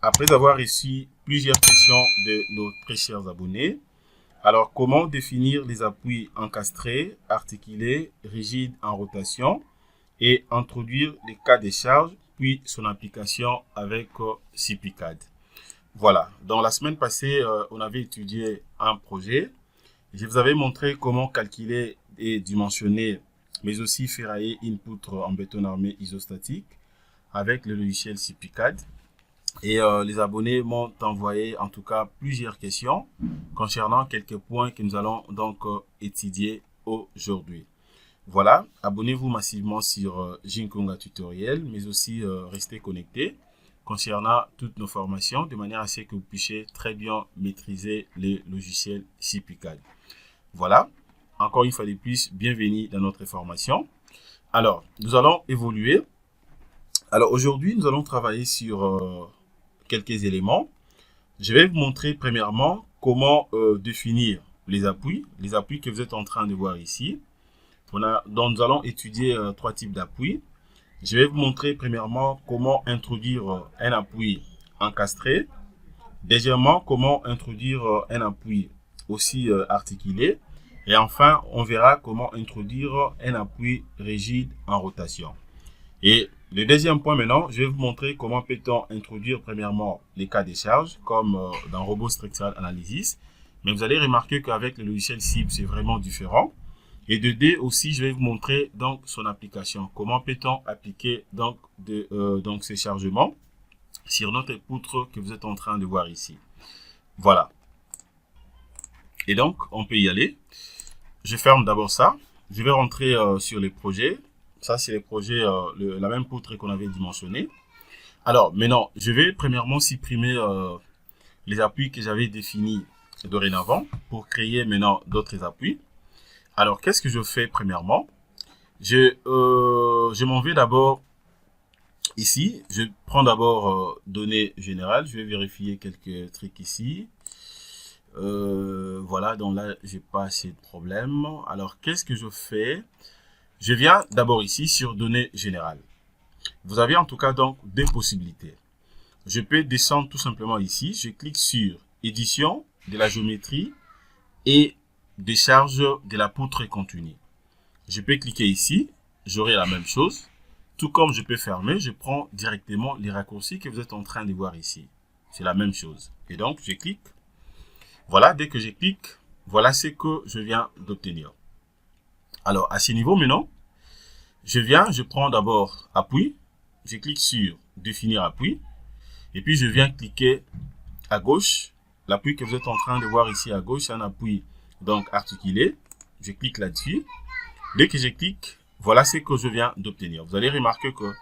après avoir reçu plusieurs questions de nos très chers abonnés, alors comment définir les appuis encastrés, articulés, rigides en rotation et introduire les cas de charge, puis son application avec CPCAD. Voilà, dans la semaine passée, on avait étudié un projet. Je vous avais montré comment calculer et dimensionner, mais aussi ferrailler une poutre en béton armé isostatique avec le logiciel CPCAD. Et les abonnés m'ont envoyé en tout cas plusieurs questions concernant quelques points que nous allons donc étudier aujourd'hui. Voilà, abonnez-vous massivement sur Jinkonga Tutoriel, mais aussi restez connectés concernant toutes nos formations de manière à ce que vous puissiez très bien maîtriser les logiciels CPCAD. Voilà, encore une fois de plus, bienvenue dans notre formation. Alors, nous allons évoluer. Alors aujourd'hui, nous allons travailler sur quelques éléments. Je vais vous montrer premièrement comment définir les appuis que vous êtes en train de voir ici. Donc nous allons étudier trois types d'appuis. Je vais vous montrer premièrement comment introduire un appui encastré. Deuxièmement, comment introduire un appui aussi articulé. Et enfin, on verra comment introduire un appui rigide en rotation. Et le deuxième point maintenant, je vais vous montrer comment peut-on introduire premièrement les cas de charge comme dans Robot Structural Analysis. Mais vous allez remarquer qu'avec le logiciel CIP, c'est vraiment différent. Et de D aussi, je vais vous montrer donc son application. Comment peut-on appliquer donc ces chargements sur notre poutre que vous êtes en train de voir ici. Voilà. Et donc, on peut y aller. Je ferme d'abord ça. Je vais rentrer sur les projets. Ça, c'est les projets, la même poutre qu'on avait dimensionné. Alors, maintenant, je vais premièrement supprimer les appuis que j'avais définis dorénavant pour créer maintenant d'autres appuis. Alors, qu'est-ce que je fais premièrement? Je m'en vais d'abord ici. Je prends d'abord données générales. Je vais vérifier quelques trucs ici. Voilà, donc là, j'ai pas assez de problèmes. Alors, qu'est-ce que je fais? Je viens d'abord ici sur données générales. Vous avez en tout cas donc deux possibilités. Je peux descendre tout simplement ici. Je clique sur édition de la géométrie et décharge de la poutre continue. Je peux cliquer ici. J'aurai la même chose. Tout comme je peux fermer, je prends directement les raccourcis que vous êtes en train de voir ici. C'est la même chose. Et donc, je clique. Voilà, dès que je clique, voilà ce que je viens d'obtenir. Alors, à ce niveau maintenant, je prends d'abord appui, je clique sur définir appui, et puis je viens cliquer à gauche. L'appui que vous êtes en train de voir ici à gauche, c'est un appui donc articulé. Je clique là-dessus. Dès que je clique, voilà ce que je viens d'obtenir. Vous allez remarquer que,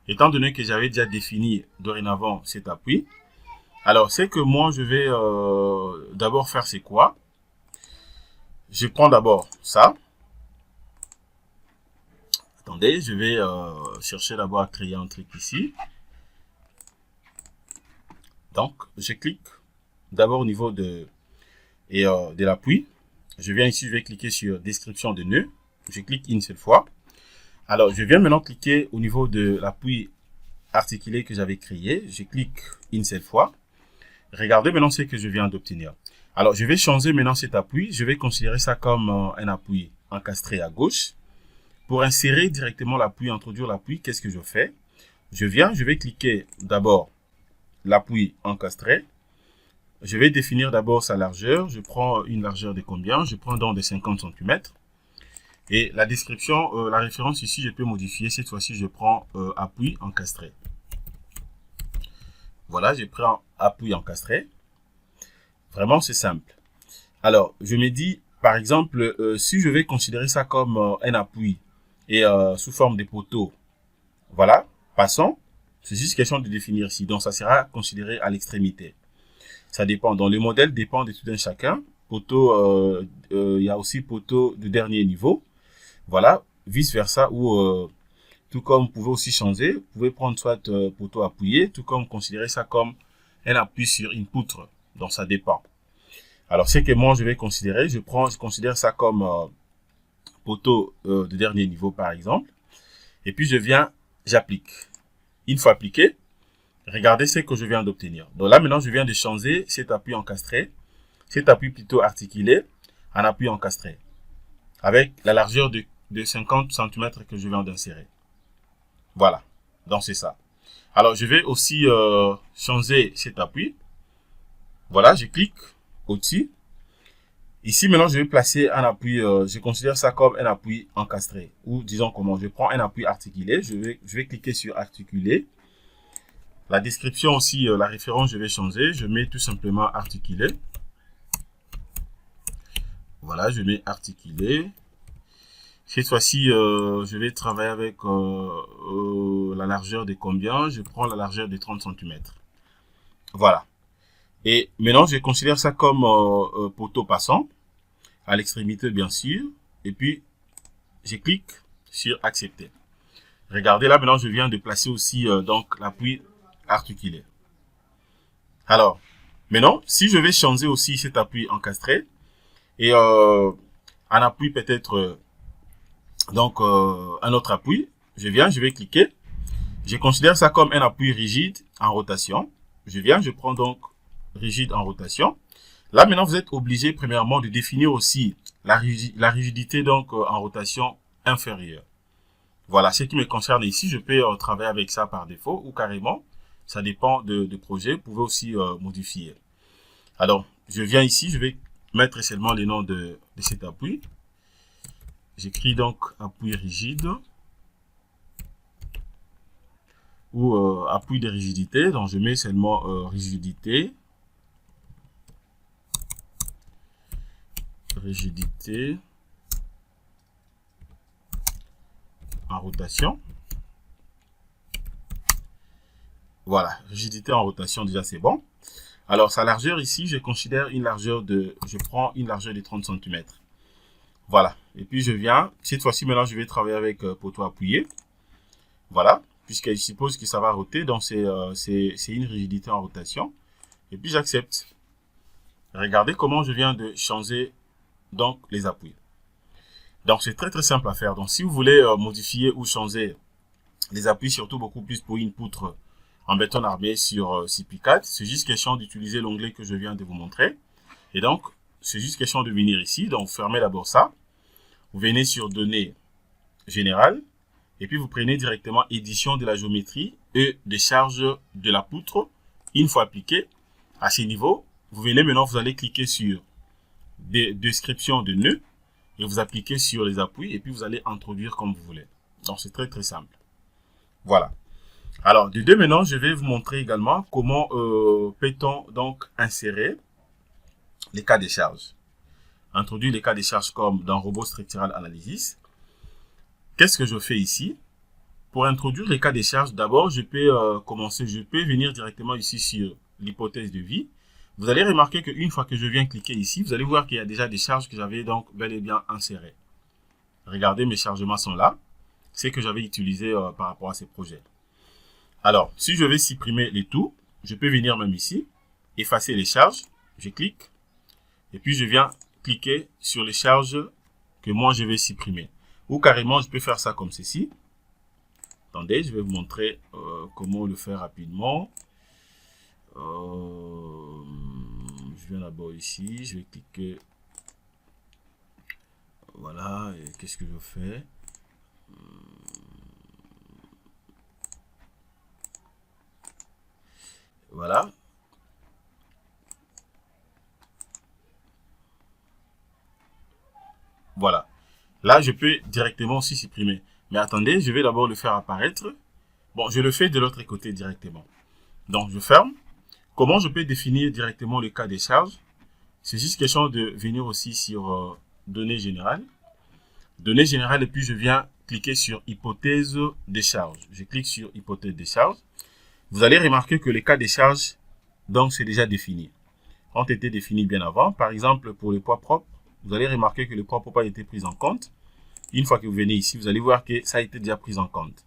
étant donné que j'avais déjà défini dorénavant cet appui, alors c'est que moi je vais d'abord faire c'est quoi? Je prends d'abord ça. Attendez, je vais chercher d'abord à créer un truc ici. Donc, je clique d'abord au niveau de l'appui. Je viens ici, je vais cliquer sur description de nœud. Je clique une seule fois. Alors, je viens maintenant cliquer au niveau de l'appui articulé que j'avais créé. Je clique une seule fois. Regardez maintenant ce que je viens d'obtenir. Alors, je vais changer maintenant cet appui. Je vais considérer ça comme un appui encastré à gauche. Pour insérer directement l'appui, introduire l'appui, qu'est-ce que je fais? Je vais cliquer d'abord l'appui encastré. Je vais définir d'abord sa largeur. Je prends une largeur de combien? Je prends donc de 50 cm. Et la description, la référence ici, je peux modifier. Cette fois-ci, je prends appui encastré. Voilà, je prends appui encastré. Vraiment, c'est simple. Alors, je me dis, par exemple, si je vais considérer ça comme un appui et sous forme de poteau, voilà, passons. C'est juste question de définir ici. Donc, ça sera considéré à l'extrémité. Ça dépend. Donc, le modèle dépend de tout un chacun. Poteau, il y a aussi poteau de dernier niveau. Voilà, vice versa, ou tout comme vous pouvez aussi changer, vous pouvez prendre soit poteau appuyé, tout comme considérer ça comme un appui sur une poutre. Donc, ça dépend. Alors, ce que moi, je vais considérer, je considère ça comme poteau de dernier niveau, par exemple. Et puis, j'applique. Une fois appliqué, regardez ce que je viens d'obtenir. Donc là, maintenant, je viens de changer cet appui encastré, cet appui plutôt articulé, en appui encastré, avec la largeur de 50 cm que je viens d'insérer. Voilà, donc c'est ça. Alors, je vais aussi changer cet appui. Voilà, je clique au-dessus. Ici, maintenant, je vais placer un appui, je considère ça comme un appui encastré. Ou disons comment, je prends un appui articulé, je vais cliquer sur articulé. La description aussi, la référence, je vais changer. Je mets tout simplement articulé. Voilà, je mets articulé. Cette fois-ci, je vais travailler avec la largeur de combien? Je prends la largeur de 30 cm. Voilà. Et maintenant, je considère ça comme poteau passant, à l'extrémité bien sûr. Et puis, je clique sur accepter. Regardez là, maintenant, je viens de placer aussi donc l'appui articulé. Alors, maintenant, si je vais changer aussi cet appui encastré, et un appui peut-être, un autre appui, je vais cliquer. Je considère ça comme un appui rigide en rotation. Je prends donc rigide en rotation. Là, maintenant, vous êtes obligé, premièrement, de définir aussi la rigidité donc en rotation inférieure. Voilà, ce qui me concerne ici, je peux travailler avec ça par défaut ou carrément, ça dépend de projet, vous pouvez aussi modifier. Alors, je viens ici, je vais mettre seulement le nom de cet appui. J'écris donc appui rigide ou appui de rigidité, donc je mets seulement rigidité. Rigidité en rotation. Voilà, rigidité en rotation, déjà c'est bon. Alors sa largeur ici, je considère une largeur je prends une largeur de 30 cm. Voilà, et puis je viens, cette fois-ci maintenant je vais travailler avec poteau appuyé. Voilà, puisqu'il suppose que ça va roter, donc c'est une rigidité en rotation. Et puis j'accepte. Regardez comment je viens de changer donc les appuis. Donc c'est très simple à faire. Donc si vous voulez modifier ou changer les appuis, surtout beaucoup plus pour une poutre en béton armé sur CP4, c'est juste question d'utiliser l'onglet que je viens de vous montrer. Et donc c'est juste question de venir ici. Donc fermez d'abord ça. Vous venez sur données générales et puis vous prenez directement édition de la géométrie et des charges de la poutre. Une fois appliqué à ce niveau, vous venez maintenant, vous allez cliquer sur description de nœuds et vous appliquez sur les appuis et puis vous allez introduire comme vous voulez. Donc c'est très simple. Voilà. Alors de deux maintenant, je vais vous montrer également comment peut-on donc insérer les cas de charge. Introduire les cas de charge comme dans Robot Structural Analysis. Qu'est-ce que je fais ici? Pour introduire les cas de charge, d'abord je peux je peux venir directement ici sur l'hypothèse de vie. Vous allez remarquer qu'une fois que je viens cliquer ici, vous allez voir qu'il y a déjà des charges que j'avais donc bel et bien insérées. Regardez, mes chargements sont là. C'est que j'avais utilisé par rapport à ces projets. Alors, si je vais supprimer les tout, je peux venir même ici, effacer les charges, je clique, et puis je viens cliquer sur les charges que moi je vais supprimer. Ou carrément, je peux faire ça comme ceci. Attendez, je vais vous montrer comment le faire rapidement. Je viens d'abord ici, je vais cliquer. Voilà, et qu'est-ce que je fais? Voilà. Voilà. Là, je peux directement aussi supprimer. Mais attendez, je vais d'abord le faire apparaître. Bon, je le fais de l'autre côté directement. Donc, je ferme. Comment je peux définir directement le cas des charges? C'est juste question de venir aussi sur données générales. Données générales et puis je viens cliquer sur hypothèse des charges. Je clique sur hypothèse des charges. Vous allez remarquer que les cas des charges, donc c'est déjà défini, ont été définis bien avant. Par exemple, pour les poids propres, vous allez remarquer que le poids propre a été pris en compte. Une fois que vous venez ici, vous allez voir que ça a été déjà pris en compte.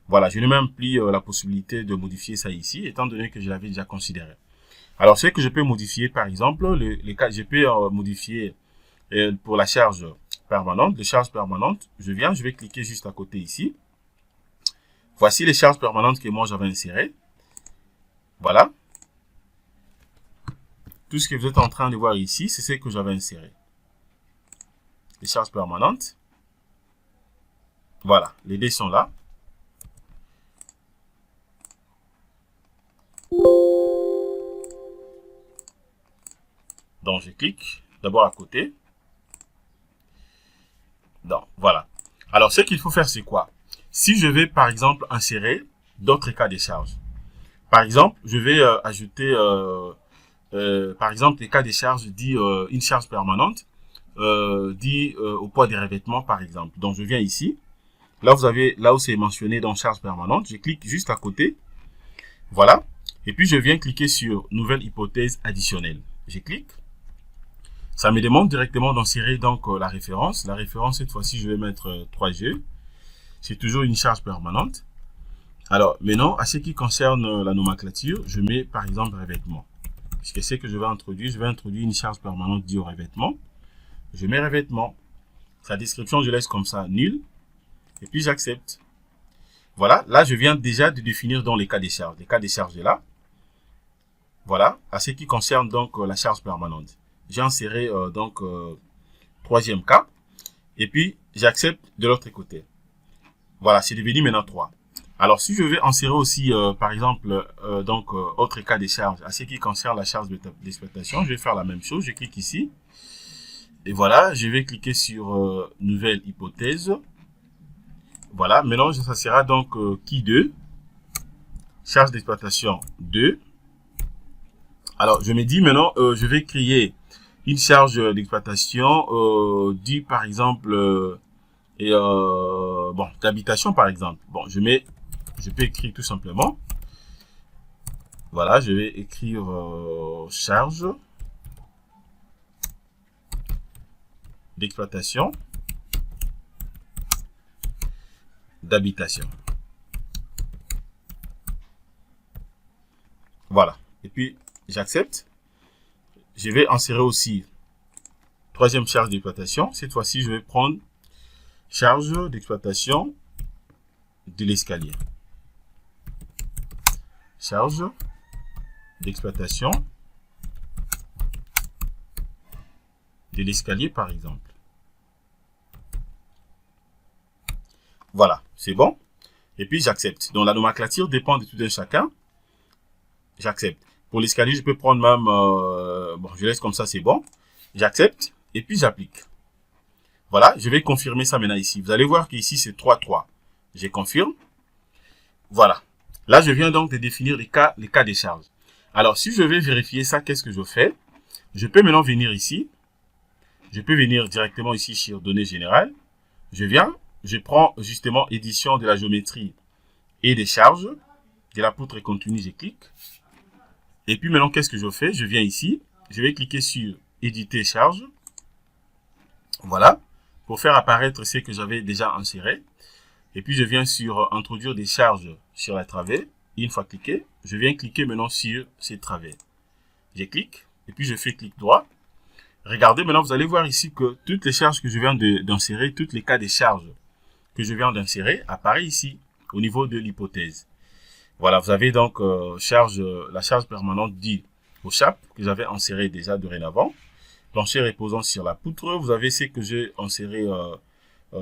Voilà, je n'ai même plus la possibilité de modifier ça ici, étant donné que je l'avais déjà considéré. Alors, ce que je peux modifier, par exemple, les cas, je peux modifier pour la charge permanente, les charges permanentes. Je vais cliquer juste à côté ici. Voici les charges permanentes que moi j'avais insérées. Voilà. Tout ce que vous êtes en train de voir ici, c'est ce que j'avais inséré. Les charges permanentes. Voilà, les dés sont là. Donc, je clique d'abord à côté. Donc, voilà. Alors, ce qu'il faut faire, c'est quoi? Si je vais, par exemple, insérer d'autres cas de charge. Par exemple, je vais ajouter, par exemple, les cas de charge dit une charge permanente, dit au poids des revêtements, par exemple. Donc, je viens ici. Là, vous avez, là où c'est mentionné dans charge permanente, je clique juste à côté. Voilà. Et puis, je viens cliquer sur nouvelle hypothèse additionnelle. Je clique. Ça me demande directement d'insérer donc la référence. La référence, cette fois-ci, je vais mettre 3G. C'est toujours une charge permanente. Alors, maintenant, à ce qui concerne la nomenclature, je mets par exemple revêtement. Puisque c'est que je vais introduire une charge permanente due au revêtement. Je mets revêtement. Sa description, je laisse comme ça, nul. Et puis, j'accepte. Voilà, là, je viens déjà de définir dans les cas des charges. Les cas des charges est là. Voilà, à ce qui concerne donc la charge permanente. J'ai inséré donc troisième cas. Et puis, j'accepte de l'autre côté. Voilà, c'est devenu maintenant 3. Alors, si je vais insérer aussi, par exemple, autre cas des charges, à ce qui concerne la charge d'exploitation, je vais faire la même chose. Je clique ici. Et voilà, je vais cliquer sur nouvelle hypothèse. Voilà, maintenant, ça sera donc qui 2, charge d'exploitation 2. Alors, je me dis maintenant, je vais créer une charge d'exploitation, dit par exemple, bon, d'habitation par exemple. Bon, je peux écrire tout simplement. Voilà, je vais écrire charge d'exploitation d'habitation. Voilà. Et puis, j'accepte. Je vais insérer aussi troisième charge d'exploitation. Cette fois-ci, je vais prendre charge d'exploitation de l'escalier. Charge d'exploitation de l'escalier, par exemple. Voilà, c'est bon. Et puis, j'accepte. Donc, la nomenclature dépend de tout un chacun. J'accepte. Pour l'escalier, je peux prendre même... bon, je laisse comme ça, c'est bon. J'accepte. Et puis, j'applique. Voilà, je vais confirmer ça maintenant ici. Vous allez voir qu'ici, c'est 3, 3. Je confirme. Voilà. Là, je viens donc de définir les cas des charges. Alors, si je vais vérifier ça, qu'est-ce que je fais? Je peux maintenant venir ici. Je peux venir directement ici sur données générales. Je viens, je prends justement édition de la géométrie et des charges. De la poutre continue, je clique. Et puis maintenant, qu'est-ce que je fais? Je viens ici. Je vais cliquer sur éditer charge. Voilà. Pour faire apparaître ce que j'avais déjà inséré. Et puis, je viens sur introduire des charges sur la travée. Une fois cliqué, je viens cliquer maintenant sur ces travées. Je clique. Et puis, je fais clic droit. Regardez, maintenant, vous allez voir ici que toutes les charges que je viens d'insérer, tous les cas des charges que je viens d'insérer, apparaissent ici, au niveau de l'hypothèse. Voilà, vous avez donc la charge permanente dit au chape, que j'avais inséré déjà dorénavant. Plancher reposant sur la poutre. Vous avez ce que j'ai inséré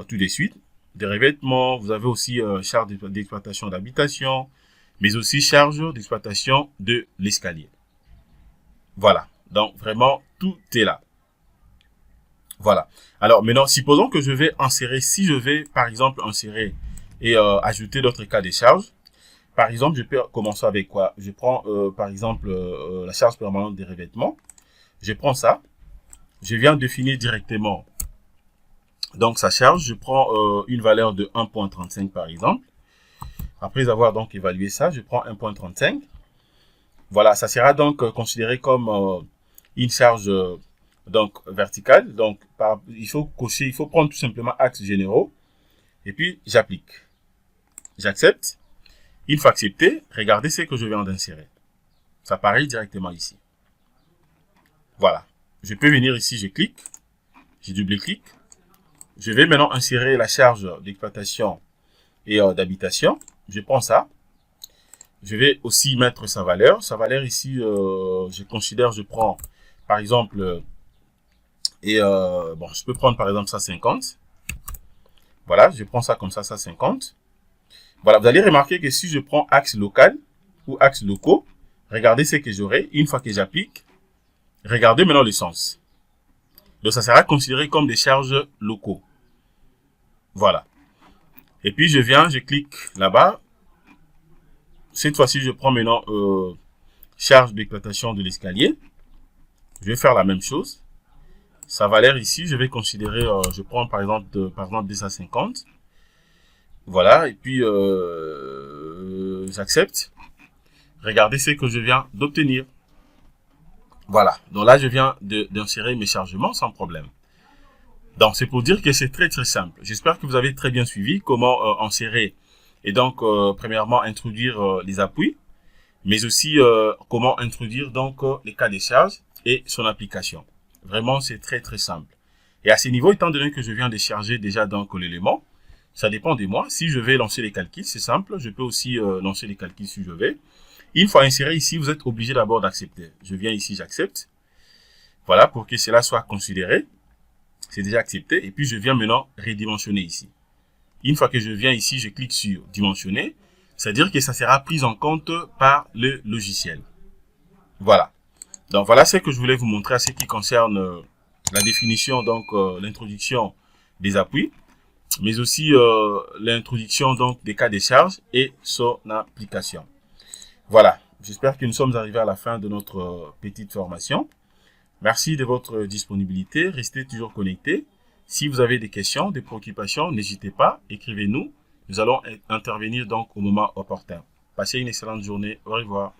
tout de suite. Des revêtements. Vous avez aussi charge d'exploitation d'habitation, mais aussi charge d'exploitation de l'escalier. Voilà. Donc, vraiment, tout est là. Voilà. Alors, maintenant, supposons que je vais insérer, si je vais, par exemple, insérer et ajouter d'autres cas de charge. Par exemple, je peux commencer avec quoi? Je prends, par exemple, la charge permanente des revêtements. Je prends ça. Je viens définir directement donc sa charge. Je prends une valeur de 1.35 par exemple. Après avoir donc évalué ça, je prends 1.35. Voilà, ça sera donc considéré comme une charge donc verticale. Donc, il faut cocher, il faut prendre tout simplement axes généraux. Et puis, j'applique. J'accepte. Une fois accepté, regardez ce que je viens d'insérer. Ça apparaît directement ici. Voilà. Je peux venir ici, je clique. Je double-clique. Je vais maintenant insérer la charge d'exploitation et d'habitation. Je prends ça. je vais aussi mettre sa valeur. Sa valeur ici, je prends par exemple, bon, je peux prendre par exemple ça 50. Voilà, je prends ça comme ça 50. Voilà, vous allez remarquer que si je prends axe local ou axe locaux, regardez ce que j'aurai une fois que j'applique. Regardez maintenant le sens. Donc, ça sera considéré comme des charges locaux. Voilà. Et puis, je clique là-bas. Cette fois-ci, je prends maintenant charge d'éclatation de l'escalier. Je vais faire la même chose. Sa valeur ici, je vais considérer, je prends par exemple 250. Voilà, et puis j'accepte. Regardez ce que je viens d'obtenir. Voilà, donc là je viens d'insérer mes chargements sans problème. Donc c'est pour dire que c'est très très simple. J'espère que vous avez très bien suivi comment insérer et donc premièrement introduire les appuis, mais aussi comment introduire donc les cas de charge et son application. Vraiment c'est très très simple. Et à ce niveau, étant donné que je viens de charger déjà donc l'élément, ça dépend de moi. Si je vais lancer les calculs, c'est simple. Je peux aussi lancer les calculs si je vais. Une fois inséré ici, vous êtes obligé d'abord d'accepter. Je viens ici, j'accepte. Voilà, pour que cela soit considéré. C'est déjà accepté. Et puis, je viens maintenant redimensionner ici. Une fois que je viens ici, je clique sur dimensionner. C'est-à-dire que ça sera pris en compte par le logiciel. Voilà. Donc, voilà ce que je voulais vous montrer à ce qui concerne la définition, donc l'introduction des appuis, mais aussi l'introduction donc des cas de charge et son application. Voilà, j'espère que nous sommes arrivés à la fin de notre petite formation. Merci de votre disponibilité, restez toujours connectés. Si vous avez des questions, des préoccupations, n'hésitez pas, écrivez-nous. Nous allons intervenir donc au moment opportun. Passez une excellente journée, au revoir.